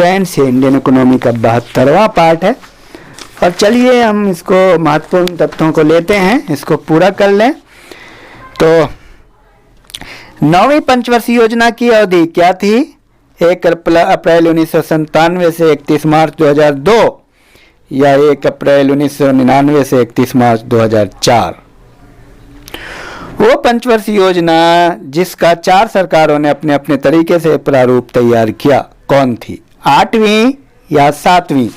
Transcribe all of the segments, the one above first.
Friends, ये Indian economy का 72वां part है। और चलिए हम इसको महत्वपूर्ण तथ्यों को लेते हैं, इसको पूरा कर लें। तो 9वीं पंचवर्षीय योजना की अवधि क्या थी? 1 अप्रैल 1997 से 31 मार्च 2002 या 1 अप्रैल 1999 से 31 मार्च 2004। वो पंचवर्षीय योजना जिसका 4 सरकारों ने अपने अपने तरीके से प्रारूप तैयार किया, कौन थी? 8वीं या 7वीं?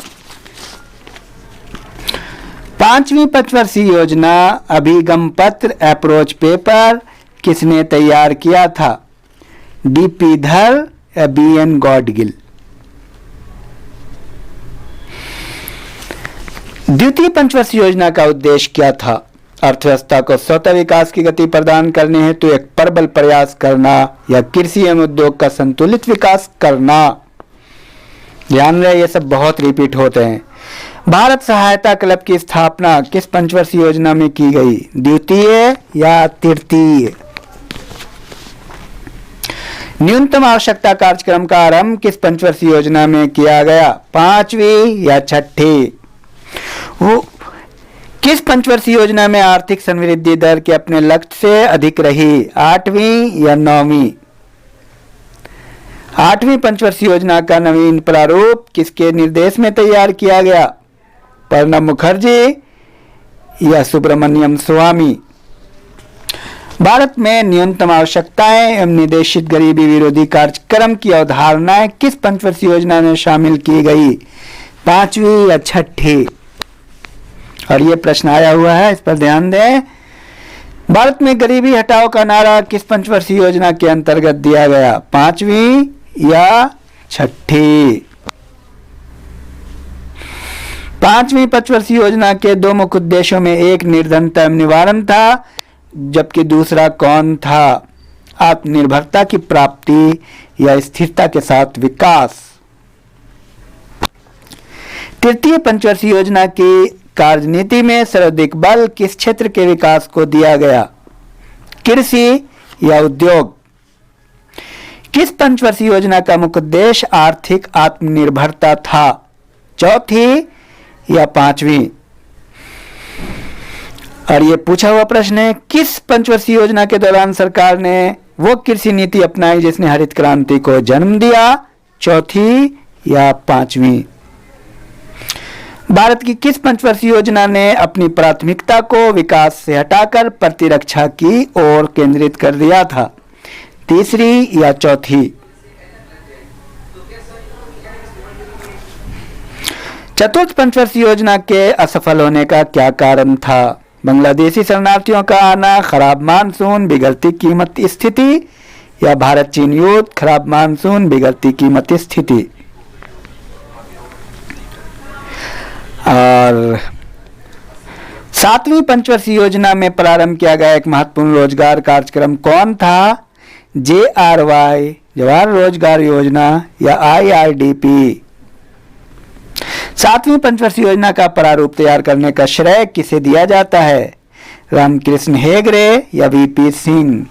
5वीं पंचवर्षीय योजना अभिगम पत्र अप्रोच पेपर किसने तैयार किया था? डीपी धर या बीएन गॉडगिल? द्वितीय पंचवर्षीय योजना का उद्देश्य क्या था? अर्थव्यवस्था को स्वतः विकास की गति प्रदान करने हेतु एक प्रबल प्रयास करना या कृषि एवं उद्योग का संतुलित विकास करना। ध्यान रहे, ये सब बहुत रिपीट होते हैं। भारत सहायता क्लब की स्थापना किस पंचवर्षीय योजना में की गई? द्वितीय या तृतीय? न्यूनतम आवश्यकता कार्यक्रम का आरंभ किस पंचवर्षीय योजना में किया गया? 5वीं या 6ठी? वो किस पंचवर्षीय योजना में आर्थिक समृद्धि दर के अपने लक्ष्य से अधिक रही? 8वीं या 9वीं? 8वीं पंचवर्षीय योजना का नवीन प्रारूप किसके निर्देश में तैयार किया गया? प्रणब मुखर्जी या सुब्रमण्यम स्वामी? भारत में न्यूनतम आवश्यकताएं एवं निर्देशित गरीबी विरोधी कार्यक्रम की अवधारणाएं किस पंचवर्षीय योजना में शामिल की गई? 5वीं या 6ठी? और ये प्रश्न आया हुआ है, इस पर ध्यान दें। भारत में गरीबी हटाओ का नारा किस पंचवर्षीय योजना के अंतर्गत दिया गया? 5वीं या 6ठी? 5वीं पंचवर्षीय योजना के 2 मुख्य उद्देश्यों में एक निर्धनता एवं निवारण था, जबकि दूसरा कौन था? आत्मनिर्भरता की प्राप्ति या स्थिरता के साथ विकास। तृतीय पंचवर्षीय योजना की कार्यनीति में सर्वाधिक बल किस क्षेत्र के विकास को दिया गया? कृषि या उद्योग? किस पंचवर्षीय योजना का मुख्य उद्देश्य आर्थिक आत्मनिर्भरता था? 4थी या 5वीं? और ये पूछा हुआ प्रश्न है, किस पंचवर्षीय योजना के दौरान सरकार ने वो कृषि नीति अपनाई जिसने हरित क्रांति को जन्म दिया? 4थी या 5वीं? भारत की किस पंचवर्षीय योजना ने अपनी प्राथमिकता को विकास से हटाकर प्रतिरक्षा की ओर केंद्रित कर दिया था? 3री या 4थी? चतुर्थ पंचवर्षीय योजना के असफल होने का क्या कारण था? बांग्लादेशी शरणार्थियों का आना, खराब मानसून, बिगड़ती कीमत स्थिति या भारत चीन युद्ध, खराब मानसून, बिगड़ती कीमत स्थिति? और 7वीं पंचवर्षीय योजना में प्रारंभ किया गया एक महत्वपूर्ण रोजगार कार्यक्रम कौन था? JRY जवाहर रोजगार योजना या IRDP? 7वीं पंचवर्षीय योजना का प्रारूप तैयार करने का श्रेय किसे दिया जाता है? रामकृष्ण हेगड़े या VP सिंह?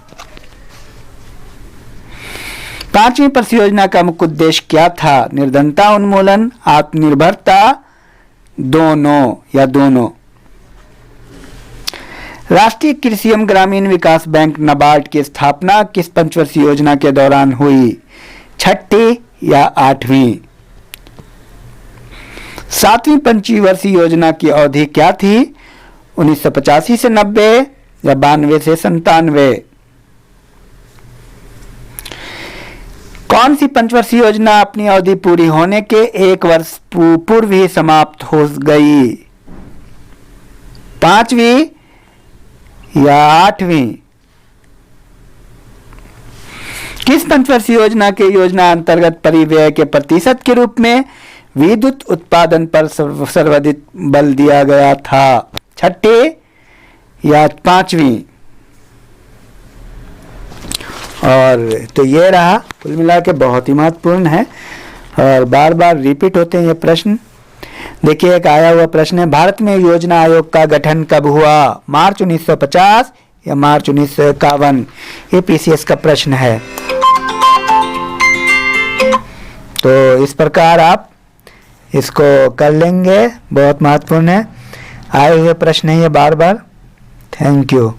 5वीं परियोजना का मुख्य उद्देश्य क्या था? निर्धनता उन्मूलन, आत्मनिर्भरता, दोनों या दोनों? राष्ट्रीय कृषि एवं ग्रामीण विकास बैंक नाबार्ड की स्थापना किस पंचवर्षीय योजना के दौरान हुई? 6ठी या 8वीं? 7वीं पंचवर्षीय योजना की अवधि क्या थी? 1985 से 90 या 92 से 97? कौन सी पंचवर्षीय योजना अपनी अवधि पूरी होने के 1 वर्ष पूर्व ही समाप्त हो गई? 5वीं या 8वीं? किस पंचवर्षीय योजना के योजना अंतर्गत परिव्यय के प्रतिशत के रूप में विद्युत उत्पादन पर सर्वाधिक बल दिया गया था? 6ठी या 5वीं? और तो ये रहा, कुल मिला के बहुत ही महत्वपूर्ण है और बार बार रिपीट होते हैं ये प्रश्न। देखिए, एक आया हुआ प्रश्न है, भारत में योजना आयोग का गठन कब हुआ? मार्च 1950 या मार्च 1951? ये PCS का प्रश्न है। तो इस प्रकार आप इसको कर लेंगे, बहुत महत्वपूर्ण है। आए हुए प्रश्न है ये बार बार। Thank you.